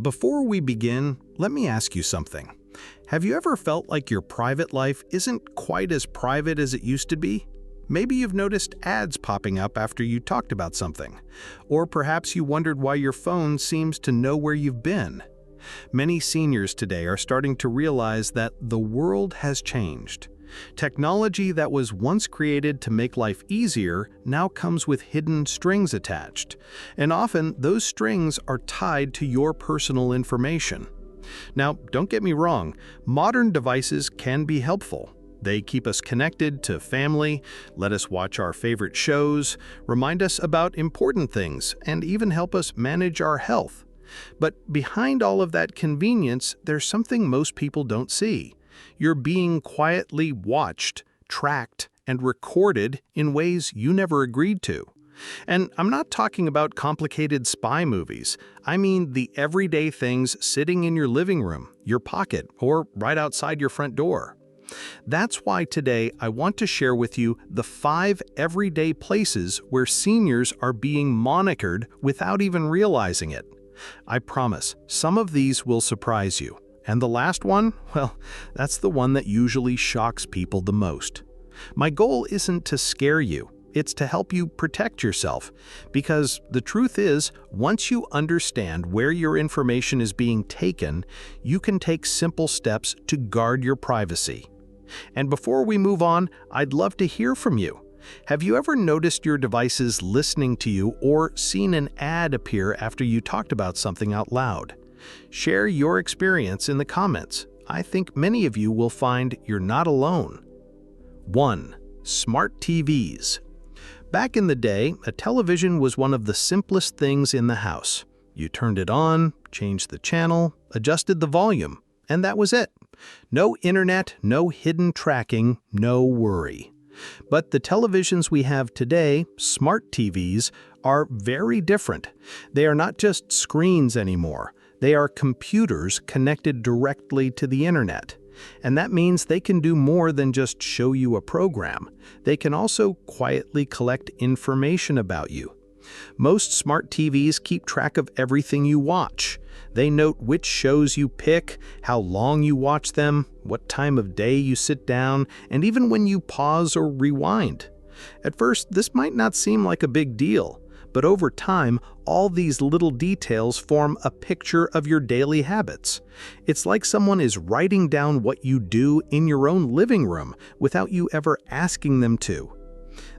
Before we begin, let me ask you something. Have you ever felt like your private life isn't quite as private as it used to be? Maybe you've noticed ads popping up after you talked about something. Or perhaps you wondered why your phone seems to know where you've been. Many seniors today are starting to realize that the world has changed. Technology that was once created to make life easier now comes with hidden strings attached, and often those strings are tied to your personal information. Now, don't get me wrong, modern devices can be helpful. They keep us connected to family, let us watch our favorite shows, remind us about important things, and even help us manage our health. But behind all of that convenience, there's something most people don't see. You're being quietly watched, tracked, and recorded in ways you never agreed to. And I'm not talking about complicated spy movies. I mean the everyday things sitting in your living room, your pocket, or right outside your front door. That's why today I want to share with you the 5 everyday places where seniors are being monitored without even realizing it. I promise, some of these will surprise you. And the last one? Well, that's the one that usually shocks people the most. My goal isn't to scare you, it's to help you protect yourself. Because the truth is, once you understand where your information is being taken, you can take simple steps to guard your privacy. And before we move on, I'd love to hear from you. Have you ever noticed your devices listening to you or seen an ad appear after you talked about something out loud? Share your experience in the comments. I think many of you will find you're not alone. 1. Smart TVs. Back in the day, a television was one of the simplest things in the house. You turned it on, changed the channel, adjusted the volume, and that was it. No internet, no hidden tracking, no worry. But the televisions we have today, smart TVs, are very different. They are not just screens anymore. They are computers connected directly to the internet. And that means they can do more than just show you a program. They can also quietly collect information about you. Most smart TVs keep track of everything you watch. They note which shows you pick, how long you watch them, what time of day you sit down, and even when you pause or rewind. At first, this might not seem like a big deal, but over time, all these little details form a picture of your daily habits. It's like someone is writing down what you do in your own living room without you ever asking them to.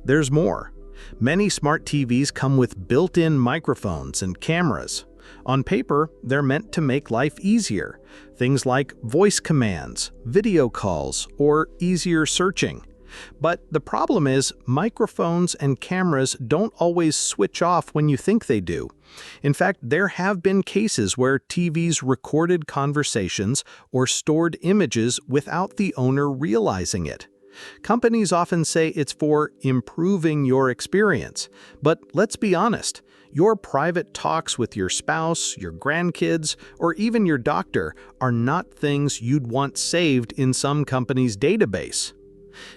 There's more. Many smart TVs come with built-in microphones and cameras. On paper, they're meant to make life easier. Things like voice commands, video calls, or easier searching. But the problem is, microphones and cameras don't always switch off when you think they do. In fact, there have been cases where TVs recorded conversations or stored images without the owner realizing it. Companies often say it's for improving your experience. But let's be honest, your private talks with your spouse, your grandkids, or even your doctor are not things you'd want saved in some company's database.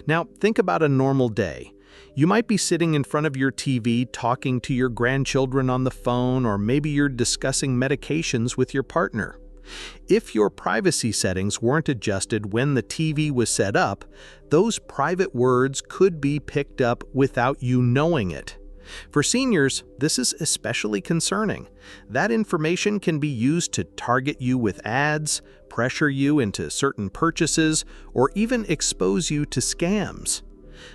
Now, think about a normal day. You might be sitting in front of your TV talking to your grandchildren on the phone, or maybe you're discussing medications with your partner. If your privacy settings weren't adjusted when the TV was set up, those private words could be picked up without you knowing it. For seniors, this is especially concerning. That information can be used to target you with ads, pressure you into certain purchases, or even expose you to scams.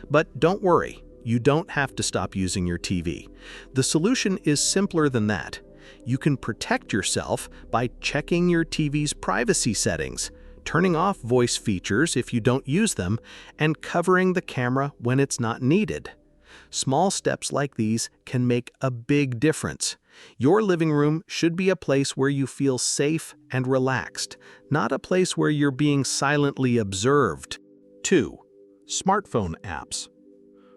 But don't worry, you don't have to stop using your TV. The solution is simpler than that. You can protect yourself by checking your TV's privacy settings, turning off voice features if you don't use them, and covering the camera when it's not needed. Small steps like these can make a big difference. Your living room should be a place where you feel safe and relaxed, not a place where you're being silently observed. 2. Smartphone apps.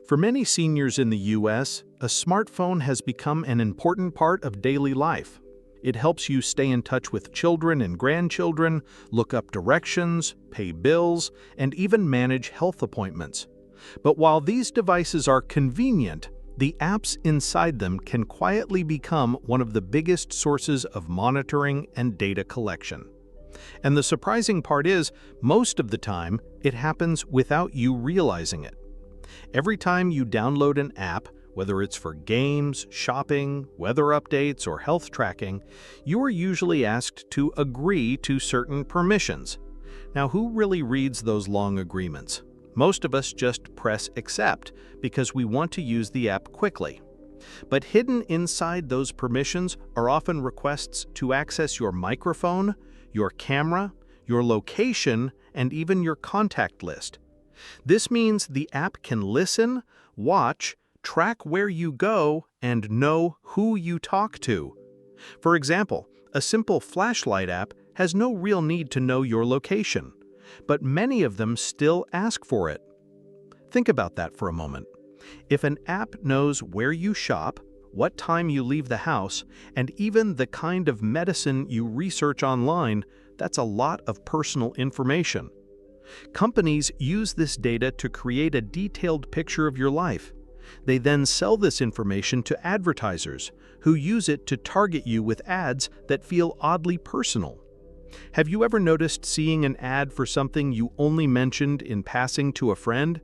For many seniors in the U.S., a smartphone has become an important part of daily life. It helps you stay in touch with children and grandchildren, look up directions, pay bills, and even manage health appointments. But while these devices are convenient, the apps inside them can quietly become one of the biggest sources of monitoring and data collection. And the surprising part is, most of the time, it happens without you realizing it. Every time you download an app, whether it's for games, shopping, weather updates, or health tracking, you are usually asked to agree to certain permissions. Now, who really reads those long agreements? Most of us just press accept because we want to use the app quickly. But hidden inside those permissions are often requests to access your microphone, your camera, your location, and even your contact list. This means the app can listen, watch, track where you go, and know who you talk to. For example, a simple flashlight app has no real need to know your location, but many of them still ask for it. Think about that for a moment. If an app knows where you shop, what time you leave the house, and even the kind of medicine you research online, that's a lot of personal information. Companies use this data to create a detailed picture of your life. They then sell this information to advertisers, who use it to target you with ads that feel oddly personal. Have you ever noticed seeing an ad for something you only mentioned in passing to a friend?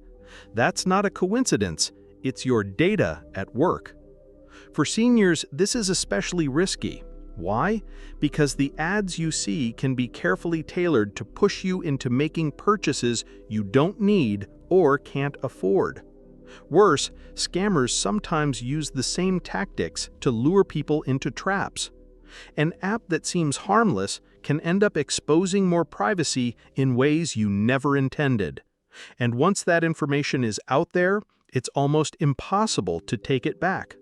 That's not a coincidence, it's your data at work. For seniors, this is especially risky. Why? Because the ads you see can be carefully tailored to push you into making purchases you don't need or can't afford. Worse, scammers sometimes use the same tactics to lure people into traps. An app that seems harmless can end up exposing more privacy in ways you never intended. And once that information is out there, it's almost impossible to take it back.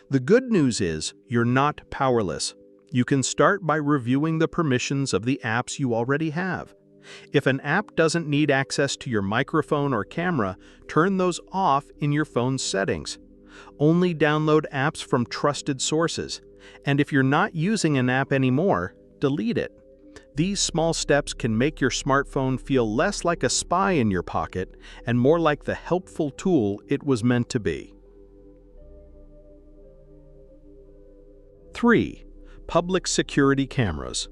The good news is you're not powerless. You can start by reviewing the permissions of the apps you already have. If an app doesn't need access to your microphone or camera, turn those off in your phone's settings. Only download apps from trusted sources. And if you're not using an app anymore, delete it. These small steps can make your smartphone feel less like a spy in your pocket and more like the helpful tool it was meant to be. 3. Public security cameras.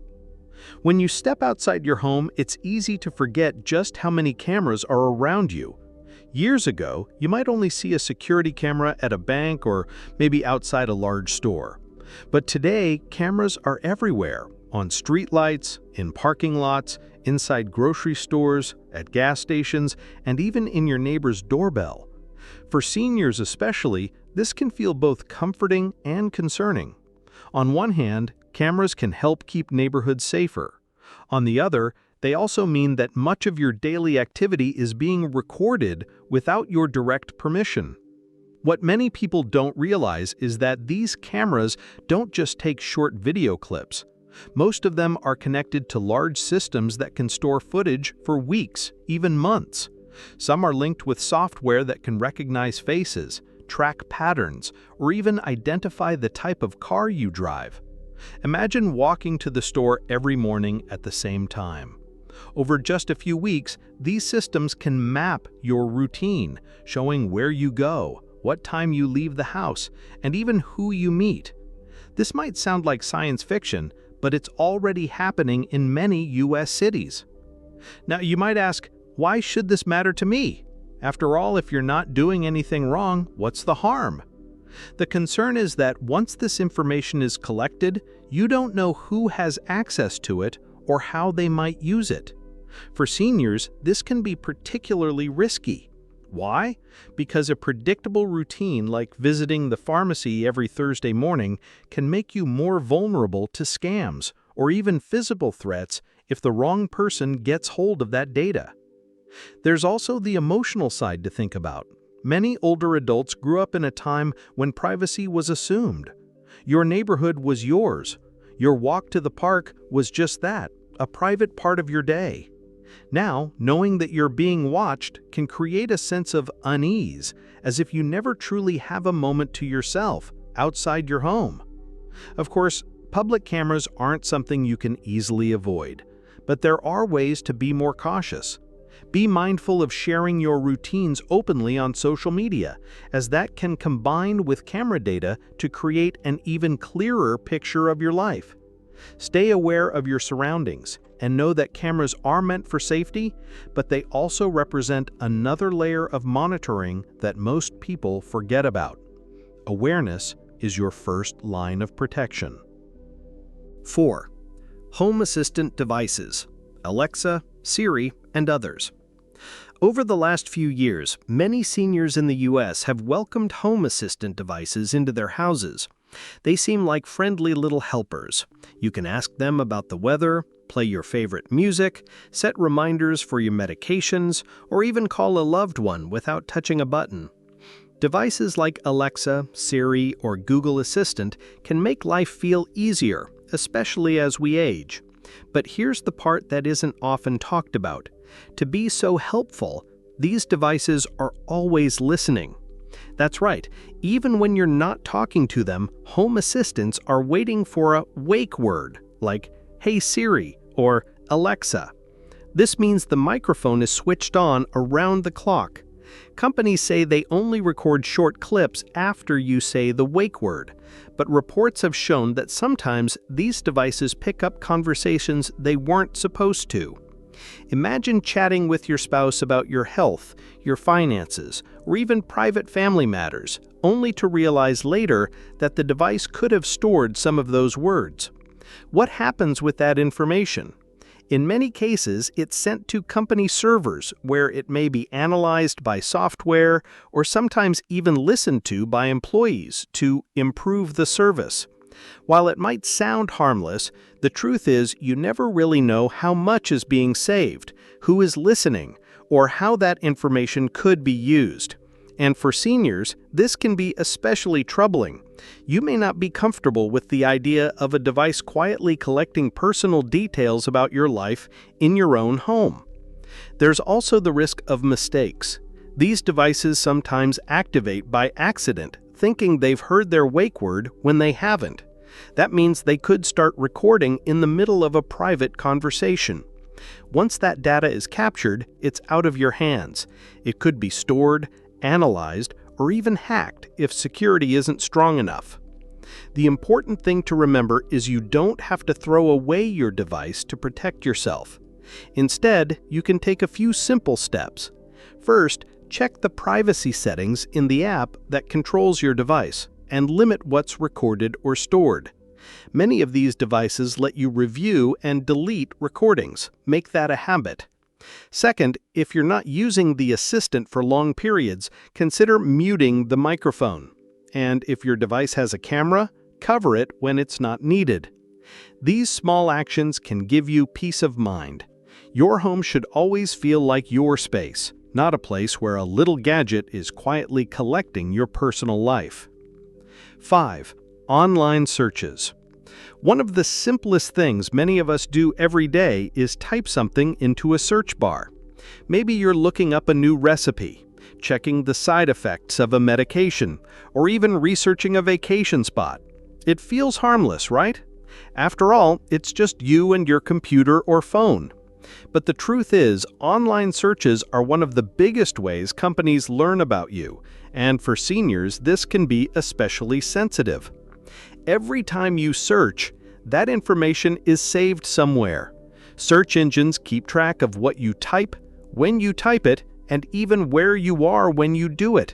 When you step outside your home, it's easy to forget just how many cameras are around you. Years ago, you might only see a security camera at a bank or maybe outside a large store. But today, cameras are everywhere, on streetlights, in parking lots, inside grocery stores, at gas stations, and even in your neighbor's doorbell. For seniors especially, this can feel both comforting and concerning. On one hand, cameras can help keep neighborhoods safer. On the other, they also mean that much of your daily activity is being recorded without your direct permission. What many people don't realize is that these cameras don't just take short video clips. Most of them are connected to large systems that can store footage for weeks, even months. Some are linked with software that can recognize faces, track patterns, or even identify the type of car you drive. Imagine walking to the store every morning at the same time. Over just a few weeks, these systems can map your routine, showing where you go, what time you leave the house, and even who you meet. This might sound like science fiction, but it's already happening in many U.S. cities. Now, you might ask, why should this matter to me? After all, if you're not doing anything wrong, what's the harm? The concern is that once this information is collected, you don't know who has access to it or how they might use it. For seniors, this can be particularly risky. Why? Because a predictable routine like visiting the pharmacy every Thursday morning can make you more vulnerable to scams or even physical threats if the wrong person gets hold of that data. There's also the emotional side to think about. Many older adults grew up in a time when privacy was assumed. Your neighborhood was yours. Your walk to the park was just that, a private part of your day. Now, knowing that you're being watched can create a sense of unease, as if you never truly have a moment to yourself, outside your home. Of course, public cameras aren't something you can easily avoid, but there are ways to be more cautious. Be mindful of sharing your routines openly on social media, as that can combine with camera data to create an even clearer picture of your life. Stay aware of your surroundings and know that cameras are meant for safety, but they also represent another layer of monitoring that most people forget about. Awareness is your first line of protection. 4. Home assistant devices: Alexa, Siri, and others. Over the last few years, many seniors in the U.S. have welcomed home assistant devices into their houses. They seem like friendly little helpers. You can ask them about the weather, play your favorite music, set reminders for your medications, or even call a loved one without touching a button. Devices like Alexa, Siri, or Google Assistant can make life feel easier, especially as we age. But here's the part that isn't often talked about. To be so helpful, these devices are always listening. That's right, even when you're not talking to them, home assistants are waiting for a wake word, like, "Hey Siri," or "Alexa." This means the microphone is switched on around the clock. Companies say they only record short clips after you say the wake word, but reports have shown that sometimes these devices pick up conversations they weren't supposed to. Imagine chatting with your spouse about your health, your finances, or even private family matters, only to realize later that the device could have stored some of those words. What happens with that information? In many cases, it's sent to company servers where it may be analyzed by software or sometimes even listened to by employees to improve the service. While it might sound harmless, the truth is you never really know how much is being saved, who is listening, or how that information could be used. And for seniors, this can be especially troubling. You may not be comfortable with the idea of a device quietly collecting personal details about your life in your own home. There's also the risk of mistakes. These devices sometimes activate by accident, thinking they've heard their wake word when they haven't. That means they could start recording in the middle of a private conversation. Once that data is captured, it's out of your hands. It could be stored, analyzed, or even hacked if security isn't strong enough. The important thing to remember is you don't have to throw away your device to protect yourself. Instead, you can take a few simple steps. First, check the privacy settings in the app that controls your device and limit what's recorded or stored. Many of these devices let you review and delete recordings. Make that a habit. Second, if you're not using the assistant for long periods, consider muting the microphone. And if your device has a camera, cover it when it's not needed. These small actions can give you peace of mind. Your home should always feel like your space, not a place where a little gadget is quietly collecting your personal life. 5. Online searches. One of the simplest things many of us do every day is type something into a search bar. Maybe you're looking up a new recipe, checking the side effects of a medication, or even researching a vacation spot. It feels harmless, right? After all, it's just you and your computer or phone. But the truth is, online searches are one of the biggest ways companies learn about you, and for seniors, this can be especially sensitive. Every time you search, that information is saved somewhere. Search engines keep track of what you type, when you type it, and even where you are when you do it.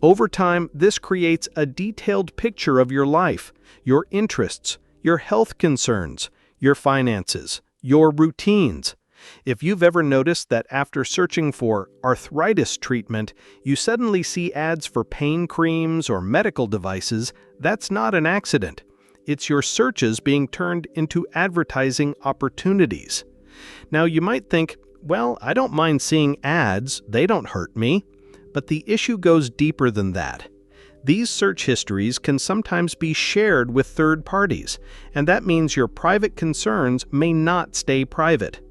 Over time, this creates a detailed picture of your life, your interests, your health concerns, your finances, your routines. If you've ever noticed that after searching for arthritis treatment, you suddenly see ads for pain creams or medical devices, that's not an accident. It's your searches being turned into advertising opportunities. Now you might think, well, I don't mind seeing ads, they don't hurt me. But the issue goes deeper than that. These search histories can sometimes be shared with third parties, and that means your private concerns may not stay private.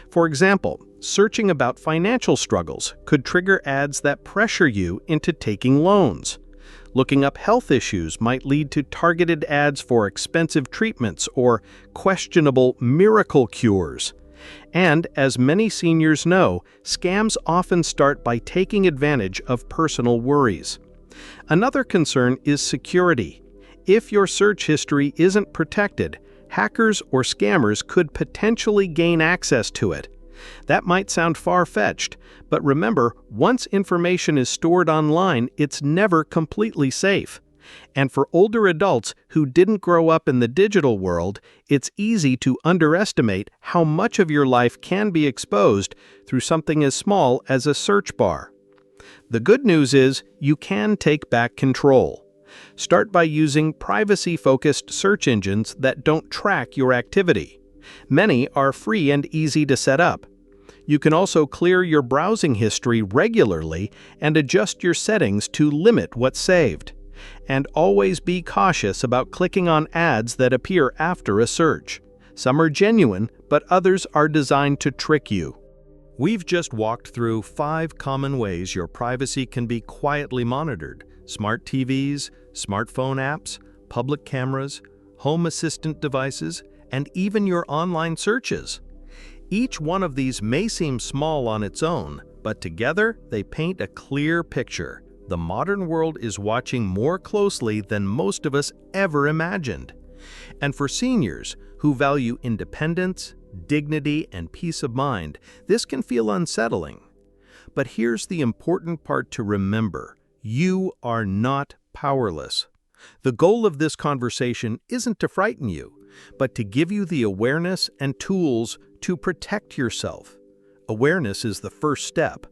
For example, searching about financial struggles could trigger ads that pressure you into taking loans. Looking up health issues might lead to targeted ads for expensive treatments or questionable miracle cures. And as many seniors know, scams often start by taking advantage of personal worries. Another concern is security. If your search history isn't protected, hackers or scammers could potentially gain access to it. That might sound far-fetched, but remember, once information is stored online, it's never completely safe. And for older adults who didn't grow up in the digital world, it's easy to underestimate how much of your life can be exposed through something as small as a search bar. The good news is you can take back control. Start by using privacy-focused search engines that don't track your activity. Many are free and easy to set up. You can also clear your browsing history regularly and adjust your settings to limit what's saved. And always be cautious about clicking on ads that appear after a search. Some are genuine, but others are designed to trick you. We've just walked through 5 common ways your privacy can be quietly monitored: smart TVs, smartphone apps, public cameras, home assistant devices, and even your online searches. Each one of these may seem small on its own, but together they paint a clear picture. The modern world is watching more closely than most of us ever imagined. And for seniors who value independence, dignity, and peace of mind, this can feel unsettling. But here's the important part to remember: you are not powerless. The goal of this conversation isn't to frighten you, but to give you the awareness and tools to protect yourself. Awareness is the first step.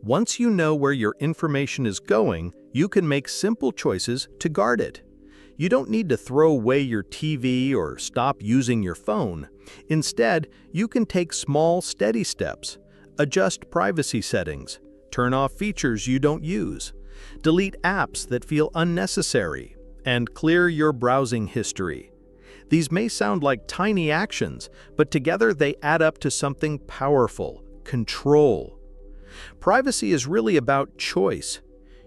Once you know where your information is going, you can make simple choices to guard it. You don't need to throw away your TV or stop using your phone. Instead, you can take small, steady steps. Adjust privacy settings. Turn off features you don't use. Delete apps that feel unnecessary. And clear your browsing history. These may sound like tiny actions, but together they add up to something powerful: control. Privacy is really about choice.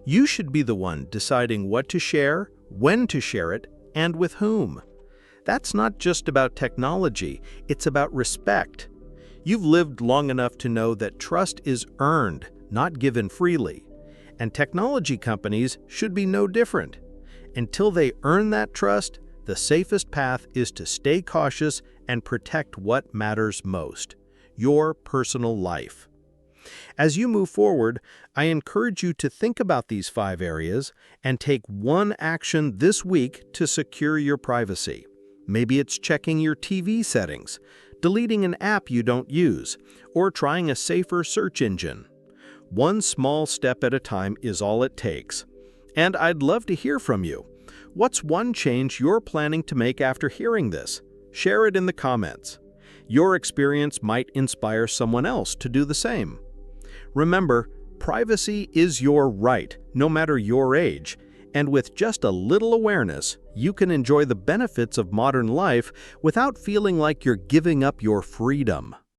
You should be the one deciding what to share, when to share it, and with whom. That's not just about technology, it's about respect. You've lived long enough to know that trust is earned, not given freely. And technology companies should be no different. Until they earn that trust, the safest path is to stay cautious and protect what matters most: your personal life. As you move forward, I encourage you to think about these 5 areas and take one action this week to secure your privacy. Maybe it's checking your TV settings, deleting an app you don't use, or trying a safer search engine. One small step at a time is all it takes. And I'd love to hear from you. What's one change you're planning to make after hearing this? Share it in the comments. Your experience might inspire someone else to do the same. Remember, privacy is your right, no matter your age, and with just a little awareness, you can enjoy the benefits of modern life without feeling like you're giving up your freedom.